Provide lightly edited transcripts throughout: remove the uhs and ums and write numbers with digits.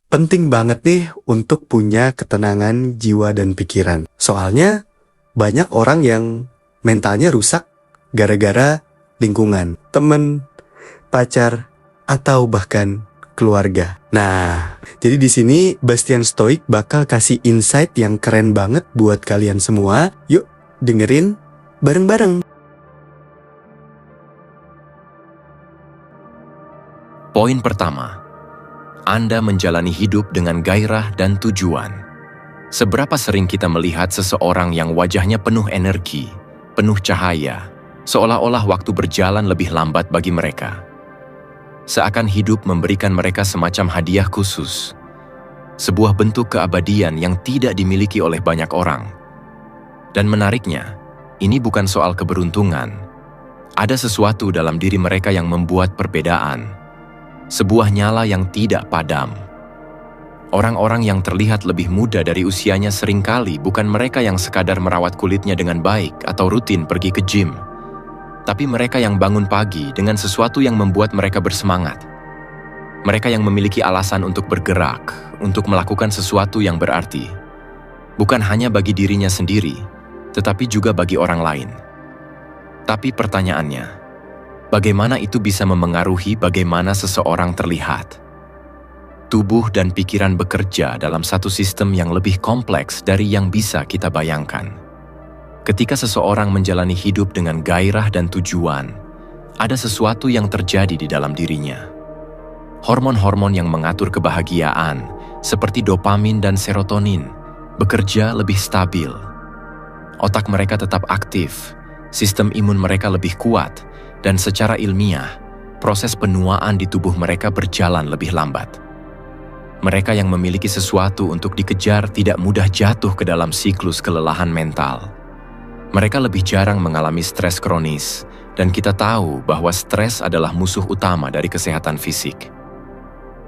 Penting banget nih untuk punya ketenangan jiwa dan pikiran. Soalnya banyak orang yang mentalnya rusak gara-gara lingkungan, temen, pacar, atau bahkan keluarga. Nah, jadi di sini Bastian Stoic bakal kasih insight yang keren banget buat kalian semua. Yuk, dengerin bareng-bareng. Poin pertama, Anda menjalani hidup dengan gairah dan tujuan. Seberapa sering kita melihat seseorang yang wajahnya penuh energi, penuh cahaya, seolah-olah waktu berjalan lebih lambat bagi mereka. Seakan hidup memberikan mereka semacam hadiah khusus, sebuah bentuk keabadian yang tidak dimiliki oleh banyak orang. Dan menariknya, ini bukan soal keberuntungan. Ada sesuatu dalam diri mereka yang membuat perbedaan. Sebuah nyala yang tidak padam. Orang-orang yang terlihat lebih muda dari usianya seringkali bukan mereka yang sekadar merawat kulitnya dengan baik atau rutin pergi ke gym, tapi mereka yang bangun pagi dengan sesuatu yang membuat mereka bersemangat. Mereka yang memiliki alasan untuk bergerak, untuk melakukan sesuatu yang berarti. Bukan hanya bagi dirinya sendiri, tetapi juga bagi orang lain. Tapi pertanyaannya, bagaimana itu bisa memengaruhi bagaimana seseorang terlihat? Tubuh dan pikiran bekerja dalam satu sistem yang lebih kompleks dari yang bisa kita bayangkan. Ketika seseorang menjalani hidup dengan gairah dan tujuan, ada sesuatu yang terjadi di dalam dirinya. Hormon-hormon yang mengatur kebahagiaan, seperti dopamin dan serotonin, bekerja lebih stabil. Otak mereka tetap aktif, sistem imun mereka lebih kuat, dan secara ilmiah, proses penuaan di tubuh mereka berjalan lebih lambat. Mereka yang memiliki sesuatu untuk dikejar tidak mudah jatuh ke dalam siklus kelelahan mental. Mereka lebih jarang mengalami stres kronis, dan kita tahu bahwa stres adalah musuh utama dari kesehatan fisik.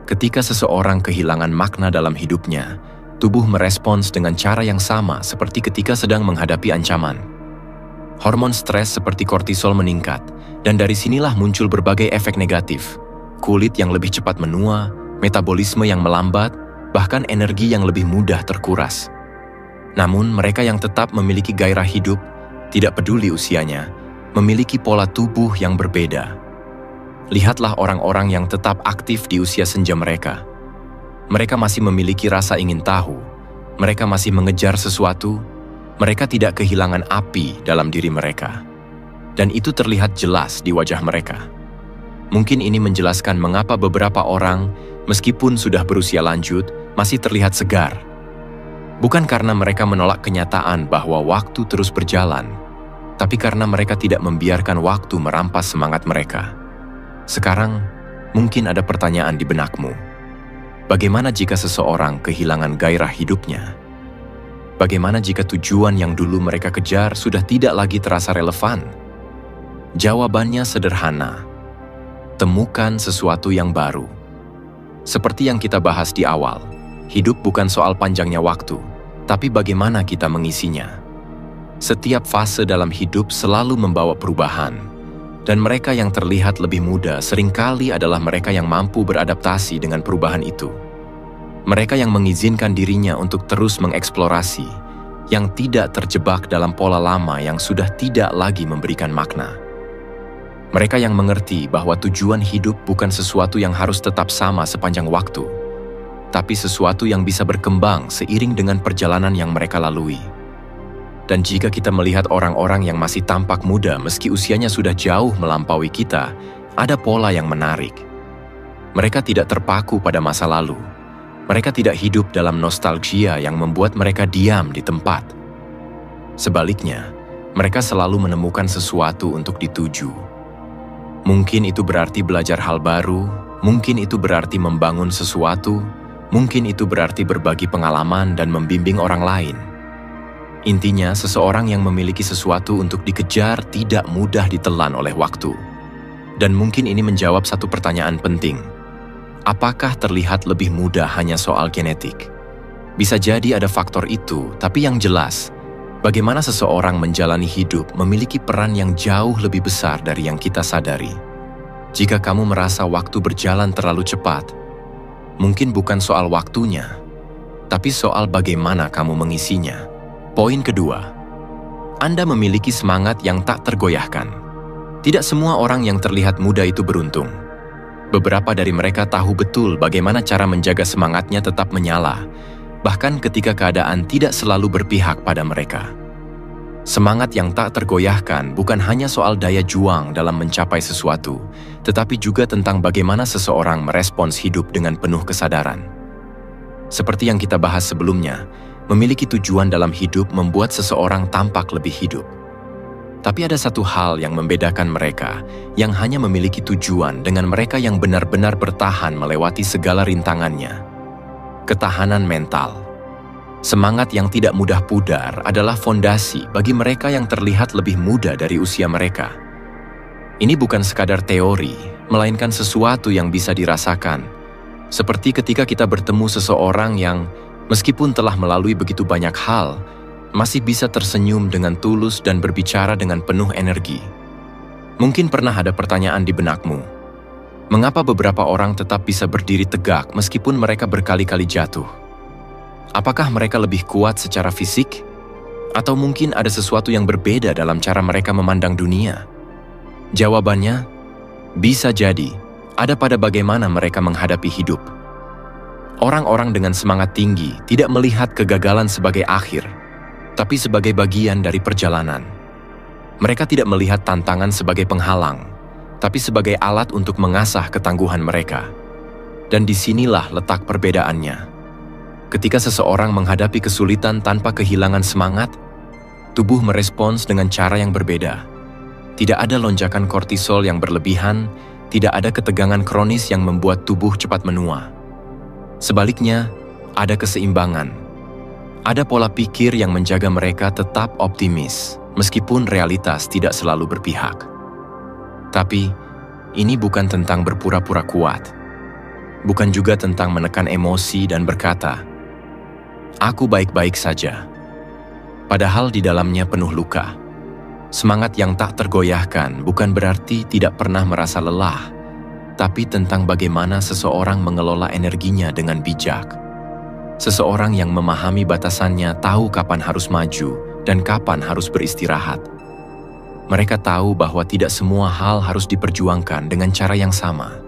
Ketika seseorang kehilangan makna dalam hidupnya, tubuh merespons dengan cara yang sama seperti ketika sedang menghadapi ancaman. Hormon stres seperti kortisol meningkat, dan dari sinilah muncul berbagai efek negatif. Kulit yang lebih cepat menua, metabolisme yang melambat, bahkan energi yang lebih mudah terkuras. Namun mereka yang tetap memiliki gairah hidup, tidak peduli usianya, memiliki pola tubuh yang berbeda. Lihatlah orang-orang yang tetap aktif di usia senja mereka. Mereka masih memiliki rasa ingin tahu, mereka masih mengejar sesuatu, mereka tidak kehilangan api dalam diri mereka. Dan itu terlihat jelas di wajah mereka. Mungkin ini menjelaskan mengapa beberapa orang, meskipun sudah berusia lanjut, masih terlihat segar. Bukan karena mereka menolak kenyataan bahwa waktu terus berjalan, tapi karena mereka tidak membiarkan waktu merampas semangat mereka. Sekarang, mungkin ada pertanyaan di benakmu. Bagaimana jika seseorang kehilangan gairah hidupnya? Bagaimana jika tujuan yang dulu mereka kejar sudah tidak lagi terasa relevan? Jawabannya sederhana. Temukan sesuatu yang baru. Seperti yang kita bahas di awal, hidup bukan soal panjangnya waktu, tapi bagaimana kita mengisinya. Setiap fase dalam hidup selalu membawa perubahan, dan mereka yang terlihat lebih muda seringkali adalah mereka yang mampu beradaptasi dengan perubahan itu. Mereka yang mengizinkan dirinya untuk terus mengeksplorasi, yang tidak terjebak dalam pola lama yang sudah tidak lagi memberikan makna. Mereka yang mengerti bahwa tujuan hidup bukan sesuatu yang harus tetap sama sepanjang waktu, tapi sesuatu yang bisa berkembang seiring dengan perjalanan yang mereka lalui. Dan jika kita melihat orang-orang yang masih tampak muda meski usianya sudah jauh melampaui kita, ada pola yang menarik. Mereka tidak terpaku pada masa lalu. Mereka tidak hidup dalam nostalgia yang membuat mereka diam di tempat. Sebaliknya, mereka selalu menemukan sesuatu untuk dituju. Mungkin itu berarti belajar hal baru, mungkin itu berarti membangun sesuatu, mungkin itu berarti berbagi pengalaman dan membimbing orang lain. Intinya, seseorang yang memiliki sesuatu untuk dikejar tidak mudah ditelan oleh waktu. Dan mungkin ini menjawab satu pertanyaan penting. Apakah terlihat lebih muda hanya soal genetik? Bisa jadi ada faktor itu, tapi yang jelas, bagaimana seseorang menjalani hidup memiliki peran yang jauh lebih besar dari yang kita sadari. Jika kamu merasa waktu berjalan terlalu cepat, mungkin bukan soal waktunya, tapi soal bagaimana kamu mengisinya. Poin kedua, Anda memiliki semangat yang tak tergoyahkan. Tidak semua orang yang terlihat muda itu beruntung. Beberapa dari mereka tahu betul bagaimana cara menjaga semangatnya tetap menyala, bahkan ketika keadaan tidak selalu berpihak pada mereka. Semangat yang tak tergoyahkan bukan hanya soal daya juang dalam mencapai sesuatu, tetapi juga tentang bagaimana seseorang merespons hidup dengan penuh kesadaran. Seperti yang kita bahas sebelumnya, memiliki tujuan dalam hidup membuat seseorang tampak lebih hidup. Tapi ada satu hal yang membedakan mereka yang hanya memiliki tujuan dengan mereka yang benar-benar bertahan melewati segala rintangannya. Ketahanan mental. Semangat yang tidak mudah pudar adalah fondasi bagi mereka yang terlihat lebih muda dari usia mereka. Ini bukan sekadar teori, melainkan sesuatu yang bisa dirasakan. Seperti ketika kita bertemu seseorang yang, meskipun telah melalui begitu banyak hal, masih bisa tersenyum dengan tulus dan berbicara dengan penuh energi. Mungkin pernah ada pertanyaan di benakmu. Mengapa beberapa orang tetap bisa berdiri tegak meskipun mereka berkali-kali jatuh? Apakah mereka lebih kuat secara fisik? Atau mungkin ada sesuatu yang berbeda dalam cara mereka memandang dunia? Jawabannya, bisa jadi ada pada bagaimana mereka menghadapi hidup. Orang-orang dengan semangat tinggi tidak melihat kegagalan sebagai akhir, tapi sebagai bagian dari perjalanan. Mereka tidak melihat tantangan sebagai penghalang, tapi sebagai alat untuk mengasah ketangguhan mereka. Dan disinilah letak perbedaannya. Ketika seseorang menghadapi kesulitan tanpa kehilangan semangat, tubuh merespons dengan cara yang berbeda. Tidak ada lonjakan kortisol yang berlebihan, tidak ada ketegangan kronis yang membuat tubuh cepat menua. Sebaliknya, ada keseimbangan. Ada pola pikir yang menjaga mereka tetap optimis, meskipun realitas tidak selalu berpihak. Tapi, ini bukan tentang berpura-pura kuat. Bukan juga tentang menekan emosi dan berkata, "Aku baik-baik saja." Padahal di dalamnya penuh luka. Semangat yang tak tergoyahkan bukan berarti tidak pernah merasa lelah, tapi tentang bagaimana seseorang mengelola energinya dengan bijak. Seseorang yang memahami batasannya tahu kapan harus maju dan kapan harus beristirahat. Mereka tahu bahwa tidak semua hal harus diperjuangkan dengan cara yang sama.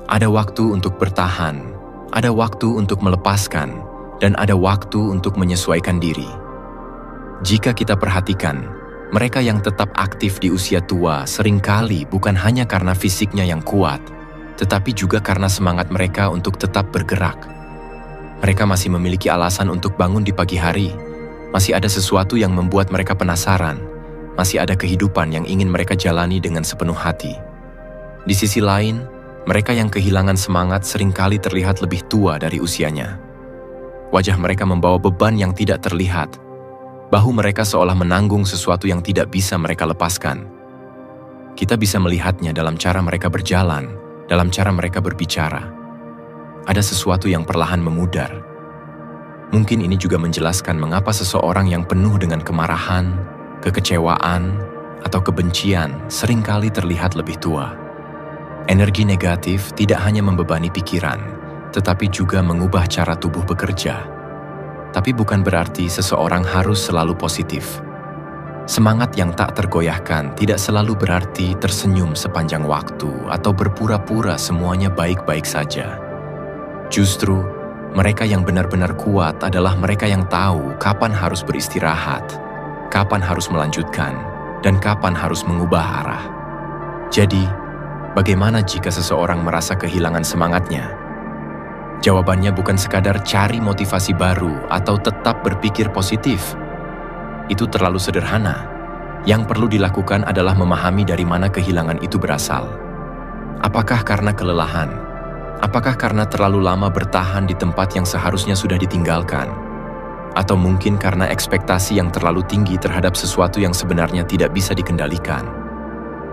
Ada waktu untuk bertahan, ada waktu untuk melepaskan, dan ada waktu untuk menyesuaikan diri. Jika kita perhatikan, mereka yang tetap aktif di usia tua seringkali bukan hanya karena fisiknya yang kuat, tetapi juga karena semangat mereka untuk tetap bergerak. Mereka masih memiliki alasan untuk bangun di pagi hari, masih ada sesuatu yang membuat mereka penasaran, masih ada kehidupan yang ingin mereka jalani dengan sepenuh hati. Di sisi lain, mereka yang kehilangan semangat seringkali terlihat lebih tua dari usianya. Wajah mereka membawa beban yang tidak terlihat. Bahu mereka seolah menanggung sesuatu yang tidak bisa mereka lepaskan. Kita bisa melihatnya dalam cara mereka berjalan, dalam cara mereka berbicara. Ada sesuatu yang perlahan memudar. Mungkin ini juga menjelaskan mengapa seseorang yang penuh dengan kemarahan, kekecewaan, atau kebencian seringkali terlihat lebih tua. Energi negatif tidak hanya membebani pikiran, tetapi juga mengubah cara tubuh bekerja. Tapi bukan berarti seseorang harus selalu positif. Semangat yang tak tergoyahkan tidak selalu berarti tersenyum sepanjang waktu atau berpura-pura semuanya baik-baik saja. Justru, mereka yang benar-benar kuat adalah mereka yang tahu kapan harus beristirahat, kapan harus melanjutkan, dan kapan harus mengubah arah. Jadi, bagaimana jika seseorang merasa kehilangan semangatnya? Jawabannya bukan sekadar cari motivasi baru atau tetap berpikir positif. Itu terlalu sederhana. Yang perlu dilakukan adalah memahami dari mana kehilangan itu berasal. Apakah karena kelelahan? Apakah karena terlalu lama bertahan di tempat yang seharusnya sudah ditinggalkan? Atau mungkin karena ekspektasi yang terlalu tinggi terhadap sesuatu yang sebenarnya tidak bisa dikendalikan?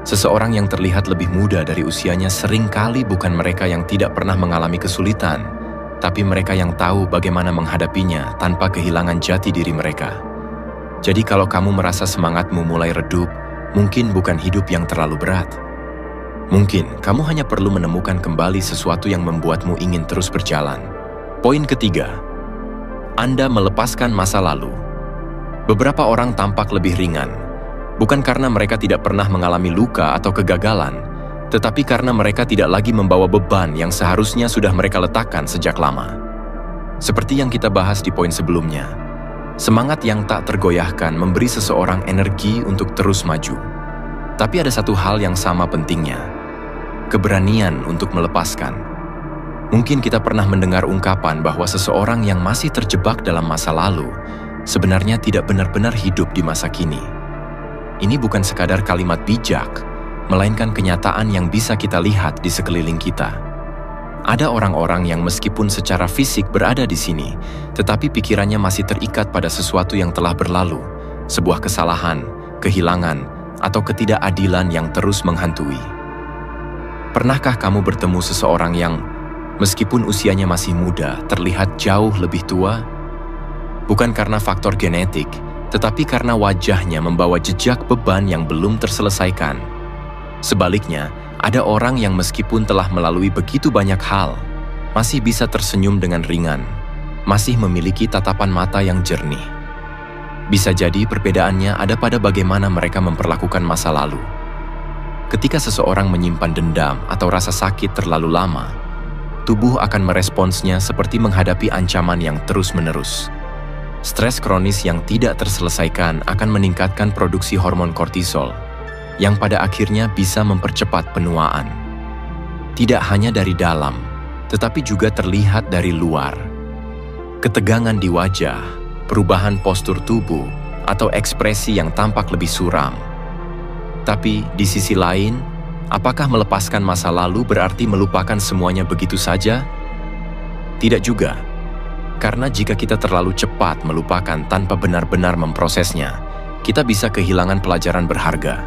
Seseorang yang terlihat lebih muda dari usianya seringkali bukan mereka yang tidak pernah mengalami kesulitan, tapi mereka yang tahu bagaimana menghadapinya tanpa kehilangan jati diri mereka. Jadi kalau kamu merasa semangatmu mulai redup, mungkin bukan hidup yang terlalu berat. Mungkin kamu hanya perlu menemukan kembali sesuatu yang membuatmu ingin terus berjalan. Poin ketiga, Anda melepaskan masa lalu. Beberapa orang tampak lebih ringan, bukan karena mereka tidak pernah mengalami luka atau kegagalan, tetapi karena mereka tidak lagi membawa beban yang seharusnya sudah mereka letakkan sejak lama. Seperti yang kita bahas di poin sebelumnya, semangat yang tak tergoyahkan memberi seseorang energi untuk terus maju. Tapi ada satu hal yang sama pentingnya, keberanian untuk melepaskan. Mungkin kita pernah mendengar ungkapan bahwa seseorang yang masih terjebak dalam masa lalu sebenarnya tidak benar-benar hidup di masa kini. Ini bukan sekadar kalimat bijak, melainkan kenyataan yang bisa kita lihat di sekeliling kita. Ada orang-orang yang meskipun secara fisik berada di sini, tetapi pikirannya masih terikat pada sesuatu yang telah berlalu, sebuah kesalahan, kehilangan, atau ketidakadilan yang terus menghantui. Pernahkah kamu bertemu seseorang yang, meskipun usianya masih muda, terlihat jauh lebih tua? Bukan karena faktor genetik, tetapi karena wajahnya membawa jejak beban yang belum terselesaikan. Sebaliknya, ada orang yang meskipun telah melalui begitu banyak hal, masih bisa tersenyum dengan ringan, masih memiliki tatapan mata yang jernih. Bisa jadi perbedaannya ada pada bagaimana mereka memperlakukan masa lalu. Ketika seseorang menyimpan dendam atau rasa sakit terlalu lama, tubuh akan meresponsnya seperti menghadapi ancaman yang terus-menerus. Stres kronis yang tidak terselesaikan akan meningkatkan produksi hormon kortisol, yang pada akhirnya bisa mempercepat penuaan. Tidak hanya dari dalam, tetapi juga terlihat dari luar. Ketegangan di wajah, perubahan postur tubuh, atau ekspresi yang tampak lebih suram. Tapi di sisi lain, apakah melepaskan masa lalu berarti melupakan semuanya begitu saja? Tidak juga. Karena jika kita terlalu cepat melupakan tanpa benar-benar memprosesnya, kita bisa kehilangan pelajaran berharga.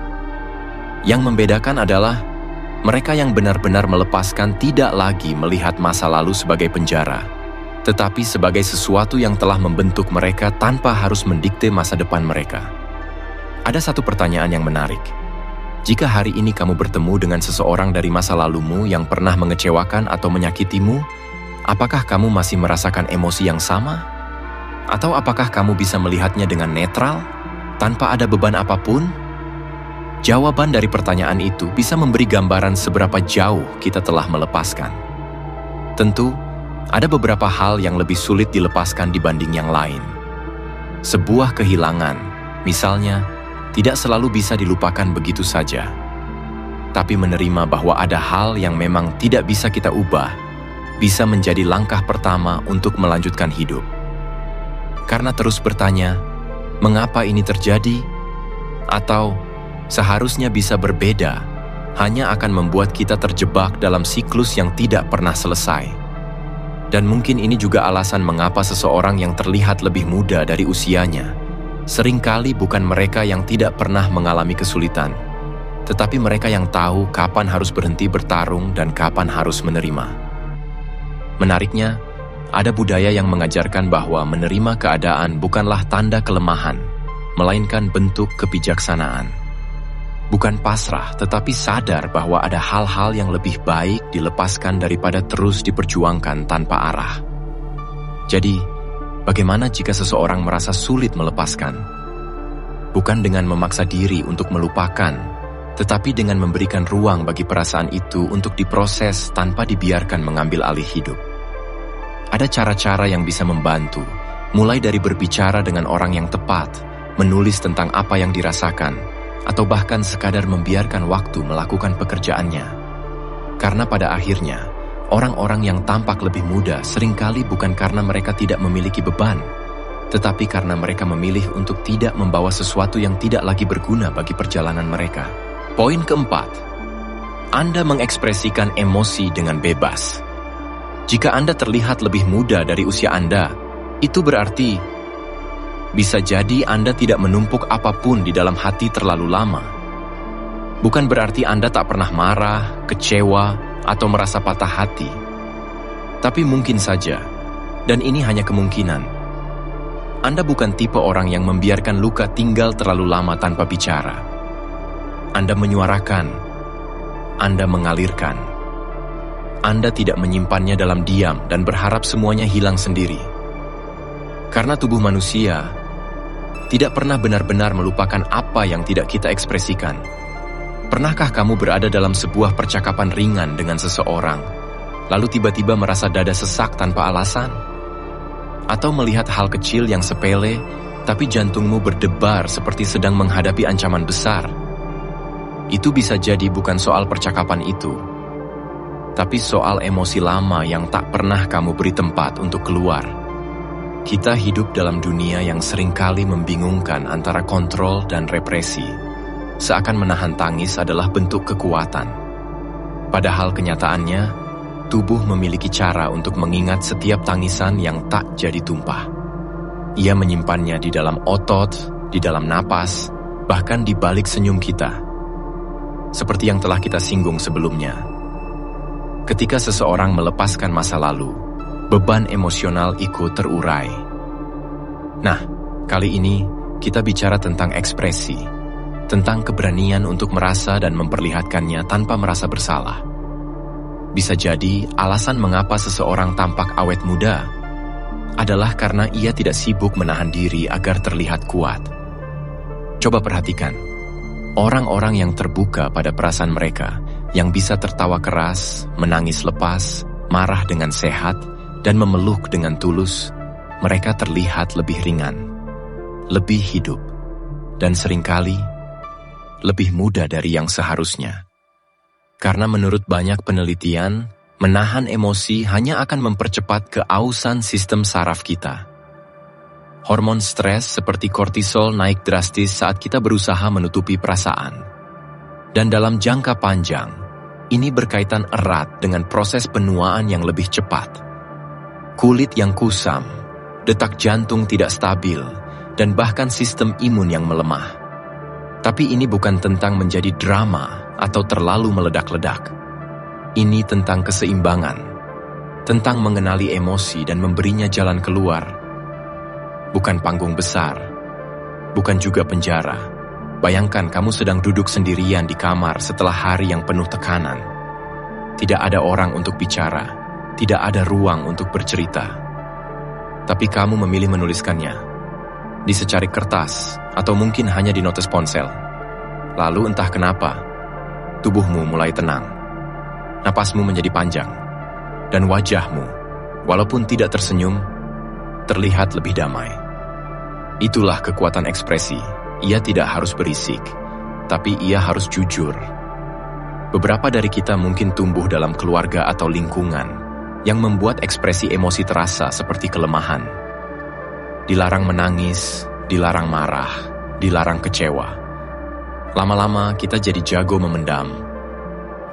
Yang membedakan adalah mereka yang benar-benar melepaskan tidak lagi melihat masa lalu sebagai penjara, tetapi sebagai sesuatu yang telah membentuk mereka tanpa harus mendikte masa depan mereka. Ada satu pertanyaan yang menarik. Jika hari ini kamu bertemu dengan seseorang dari masa lalumu yang pernah mengecewakan atau menyakitimu, apakah kamu masih merasakan emosi yang sama? Atau apakah kamu bisa melihatnya dengan netral, tanpa ada beban apapun? Jawaban dari pertanyaan itu bisa memberi gambaran seberapa jauh kita telah melepaskan. Tentu, ada beberapa hal yang lebih sulit dilepaskan dibanding yang lain. Sebuah kehilangan, misalnya, tidak selalu bisa dilupakan begitu saja. Tapi menerima bahwa ada hal yang memang tidak bisa kita ubah, bisa menjadi langkah pertama untuk melanjutkan hidup. Karena terus bertanya, mengapa ini terjadi? Atau seharusnya bisa berbeda, hanya akan membuat kita terjebak dalam siklus yang tidak pernah selesai. Dan mungkin ini juga alasan mengapa seseorang yang terlihat lebih muda dari usianya, seringkali bukan mereka yang tidak pernah mengalami kesulitan, tetapi mereka yang tahu kapan harus berhenti bertarung dan kapan harus menerima. Menariknya, ada budaya yang mengajarkan bahwa menerima keadaan bukanlah tanda kelemahan, melainkan bentuk kebijaksanaan. Bukan pasrah, tetapi sadar bahwa ada hal-hal yang lebih baik dilepaskan daripada terus diperjuangkan tanpa arah. Jadi, bagaimana jika seseorang merasa sulit melepaskan? Bukan dengan memaksa diri untuk melupakan, tetapi dengan memberikan ruang bagi perasaan itu untuk diproses tanpa dibiarkan mengambil alih hidup. Ada cara-cara yang bisa membantu, mulai dari berbicara dengan orang yang tepat, menulis tentang apa yang dirasakan, atau bahkan sekadar membiarkan waktu melakukan pekerjaannya. Karena pada akhirnya, orang-orang yang tampak lebih muda seringkali bukan karena mereka tidak memiliki beban, tetapi karena mereka memilih untuk tidak membawa sesuatu yang tidak lagi berguna bagi perjalanan mereka. Poin keempat, Anda mengekspresikan emosi dengan bebas. Jika Anda terlihat lebih muda dari usia Anda, itu berarti bisa jadi Anda tidak menumpuk apapun di dalam hati terlalu lama. Bukan berarti Anda tak pernah marah, kecewa, atau merasa patah hati. Tapi mungkin saja, dan ini hanya kemungkinan, Anda bukan tipe orang yang membiarkan luka tinggal terlalu lama tanpa bicara. Anda menyuarakan, Anda mengalirkan. Anda tidak menyimpannya dalam diam dan berharap semuanya hilang sendiri. Karena tubuh manusia tidak pernah benar-benar melupakan apa yang tidak kita ekspresikan. Pernahkah kamu berada dalam sebuah percakapan ringan dengan seseorang, lalu tiba-tiba merasa dada sesak tanpa alasan? Atau melihat hal kecil yang sepele, tapi jantungmu berdebar seperti sedang menghadapi ancaman besar? Itu bisa jadi bukan soal percakapan itu, tapi soal emosi lama yang tak pernah kamu beri tempat untuk keluar. Kita hidup dalam dunia yang seringkali membingungkan antara kontrol dan represi, seakan menahan tangis adalah bentuk kekuatan. Padahal kenyataannya, tubuh memiliki cara untuk mengingat setiap tangisan yang tak jadi tumpah. Ia menyimpannya di dalam otot, di dalam napas, bahkan di balik senyum kita. Seperti yang telah kita singgung sebelumnya. Ketika seseorang melepaskan masa lalu, beban emosional ikut terurai. Nah, kali ini kita bicara tentang ekspresi, tentang keberanian untuk merasa dan memperlihatkannya tanpa merasa bersalah. Bisa jadi alasan mengapa seseorang tampak awet muda adalah karena ia tidak sibuk menahan diri agar terlihat kuat. Coba perhatikan, orang-orang yang terbuka pada perasaan mereka, yang bisa tertawa keras, menangis lepas, marah dengan sehat, dan memeluk dengan tulus, mereka terlihat lebih ringan, lebih hidup, dan seringkali lebih muda dari yang seharusnya. Karena menurut banyak penelitian, menahan emosi hanya akan mempercepat keausan sistem saraf kita. Hormon stres seperti kortisol naik drastis saat kita berusaha menutupi perasaan. Dan dalam jangka panjang, ini berkaitan erat dengan proses penuaan yang lebih cepat. Kulit yang kusam, detak jantung tidak stabil, dan bahkan sistem imun yang melemah. Tapi ini bukan tentang menjadi drama atau terlalu meledak-ledak. Ini tentang keseimbangan, tentang mengenali emosi dan memberinya jalan keluar. Bukan panggung besar, bukan juga penjara. Bayangkan kamu sedang duduk sendirian di kamar setelah hari yang penuh tekanan. Tidak ada orang untuk bicara, tidak ada ruang untuk bercerita. Tapi kamu memilih menuliskannya di secarik kertas atau mungkin hanya di notes ponsel. Lalu entah kenapa, tubuhmu mulai tenang. Napasmu menjadi panjang, dan wajahmu, walaupun tidak tersenyum, terlihat lebih damai. Itulah kekuatan ekspresi. Ia tidak harus berisik, tapi ia harus jujur. Beberapa dari kita mungkin tumbuh dalam keluarga atau lingkungan yang membuat ekspresi emosi terasa seperti kelemahan. Dilarang menangis, dilarang marah, dilarang kecewa. Lama-lama kita jadi jago memendam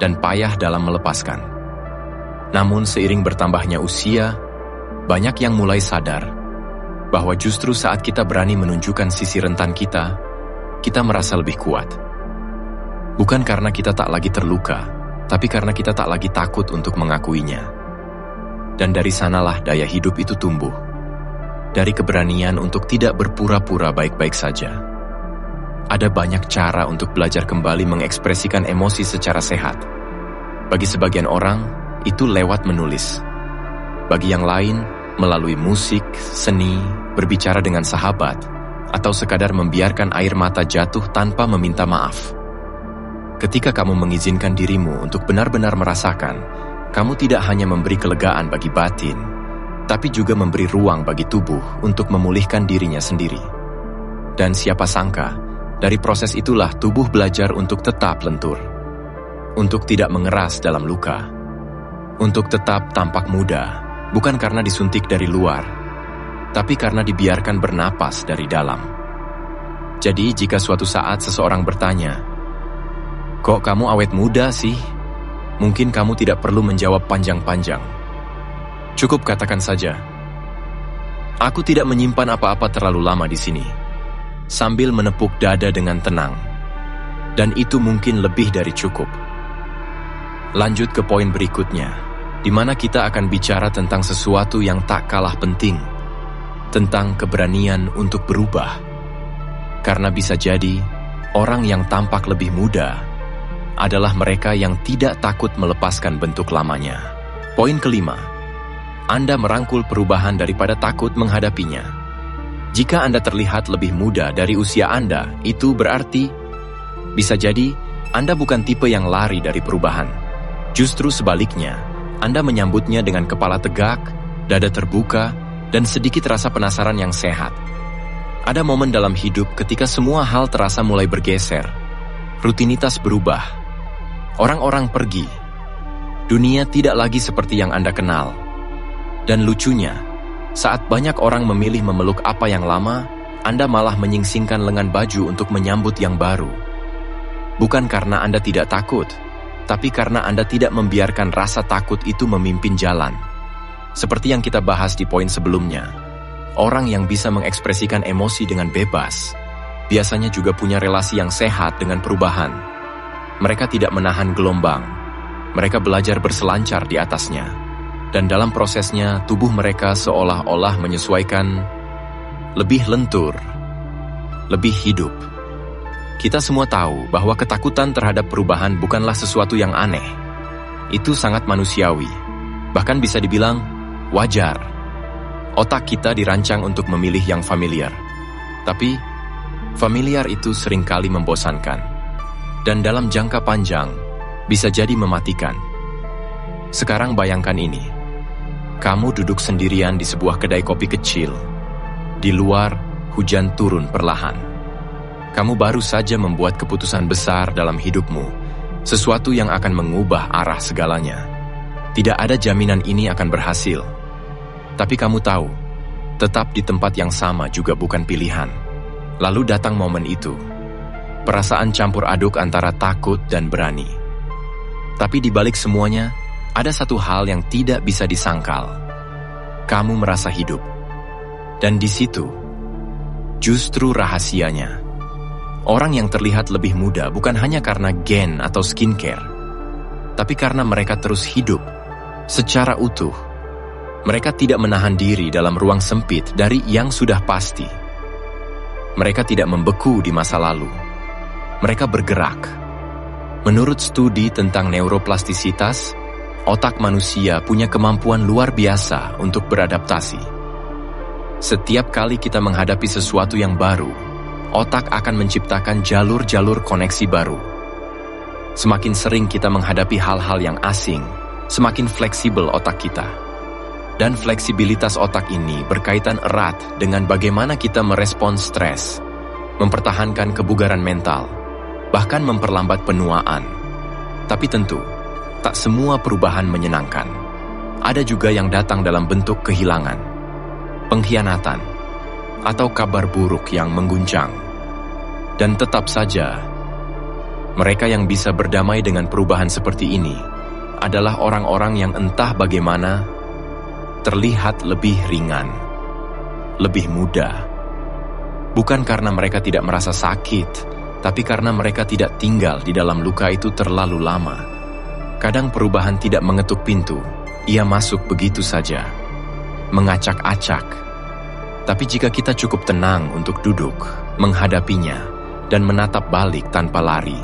dan payah dalam melepaskan. Namun seiring bertambahnya usia, banyak yang mulai sadar bahwa justru saat kita berani menunjukkan sisi rentan kita merasa lebih kuat. Bukan karena kita tak lagi terluka, tapi karena kita tak lagi takut untuk mengakuinya. Dan dari sanalah daya hidup itu tumbuh. Dari keberanian untuk tidak berpura-pura baik-baik saja. Ada banyak cara untuk belajar kembali mengekspresikan emosi secara sehat. Bagi sebagian orang, itu lewat menulis. Bagi yang lain, melalui musik, seni, berbicara dengan sahabat, atau sekadar membiarkan air mata jatuh tanpa meminta maaf. Ketika kamu mengizinkan dirimu untuk benar-benar merasakan, kamu tidak hanya memberi kelegaan bagi batin, tapi juga memberi ruang bagi tubuh untuk memulihkan dirinya sendiri. Dan siapa sangka, dari proses itulah tubuh belajar untuk tetap lentur, untuk tidak mengeras dalam luka, untuk tetap tampak muda, bukan karena disuntik dari luar, tapi karena dibiarkan bernapas dari dalam. Jadi jika suatu saat seseorang bertanya, "Kok kamu awet muda sih?" Mungkin kamu tidak perlu menjawab panjang-panjang. Cukup katakan saja, "Aku tidak menyimpan apa-apa terlalu lama di sini," sambil menepuk dada dengan tenang. Dan itu mungkin lebih dari cukup. Lanjut ke poin berikutnya, di mana kita akan bicara tentang sesuatu yang tak kalah penting, tentang keberanian untuk berubah. Karena bisa jadi, orang yang tampak lebih muda adalah mereka yang tidak takut melepaskan bentuk lamanya. Poin kelima, Anda merangkul perubahan daripada takut menghadapinya. Jika Anda terlihat lebih muda dari usia Anda, itu berarti bisa jadi Anda bukan tipe yang lari dari perubahan. Justru sebaliknya, Anda menyambutnya dengan kepala tegak, dada terbuka, dan sedikit rasa penasaran yang sehat. Ada momen dalam hidup ketika semua hal terasa mulai bergeser. Rutinitas berubah. Orang-orang pergi. Dunia tidak lagi seperti yang Anda kenal. Dan lucunya, saat banyak orang memilih memeluk apa yang lama, Anda malah menyingsingkan lengan baju untuk menyambut yang baru. Bukan karena Anda tidak takut, tapi karena Anda tidak membiarkan rasa takut itu memimpin jalan. Seperti yang kita bahas di poin sebelumnya, orang yang bisa mengekspresikan emosi dengan bebas, biasanya juga punya relasi yang sehat dengan perubahan. Mereka tidak menahan gelombang, mereka belajar berselancar di atasnya. Dan dalam prosesnya, tubuh mereka seolah-olah menyesuaikan, lebih lentur, lebih hidup. Kita semua tahu bahwa ketakutan terhadap perubahan bukanlah sesuatu yang aneh. Itu sangat manusiawi, bahkan bisa dibilang wajar. Otak kita dirancang untuk memilih yang familiar. Tapi, familiar itu seringkali membosankan. Dan dalam jangka panjang, bisa jadi mematikan. Sekarang bayangkan ini. Kamu duduk sendirian di sebuah kedai kopi kecil. Di luar, hujan turun perlahan. Kamu baru saja membuat keputusan besar dalam hidupmu, sesuatu yang akan mengubah arah segalanya. Tidak ada jaminan ini akan berhasil. Tapi kamu tahu, tetap di tempat yang sama juga bukan pilihan. Lalu datang momen itu. Perasaan campur aduk antara takut dan berani. Tapi di balik semuanya, ada satu hal yang tidak bisa disangkal. Kamu merasa hidup. Dan di situ, justru rahasianya. Orang yang terlihat lebih muda bukan hanya karena gen atau skincare, tapi karena mereka terus hidup secara utuh. Mereka tidak menahan diri dalam ruang sempit dari yang sudah pasti. Mereka tidak membeku di masa lalu. Mereka bergerak. Menurut studi tentang neuroplastisitas, otak manusia punya kemampuan luar biasa untuk beradaptasi. Setiap kali kita menghadapi sesuatu yang baru, otak akan menciptakan jalur-jalur koneksi baru. Semakin sering kita menghadapi hal-hal yang asing, semakin fleksibel otak kita. Dan fleksibilitas otak ini berkaitan erat dengan bagaimana kita merespons stres, mempertahankan kebugaran mental, bahkan memperlambat penuaan. Tapi tentu, tak semua perubahan menyenangkan. Ada juga yang datang dalam bentuk kehilangan, pengkhianatan, atau kabar buruk yang mengguncang. Dan tetap saja, mereka yang bisa berdamai dengan perubahan seperti ini adalah orang-orang yang entah bagaimana terlihat lebih ringan, lebih muda. Bukan karena mereka tidak merasa sakit, tapi karena mereka tidak tinggal di dalam luka itu terlalu lama. Kadang perubahan tidak mengetuk pintu, ia masuk begitu saja, mengacak-acak. Tapi jika kita cukup tenang untuk duduk, menghadapinya, dan menatap balik tanpa lari,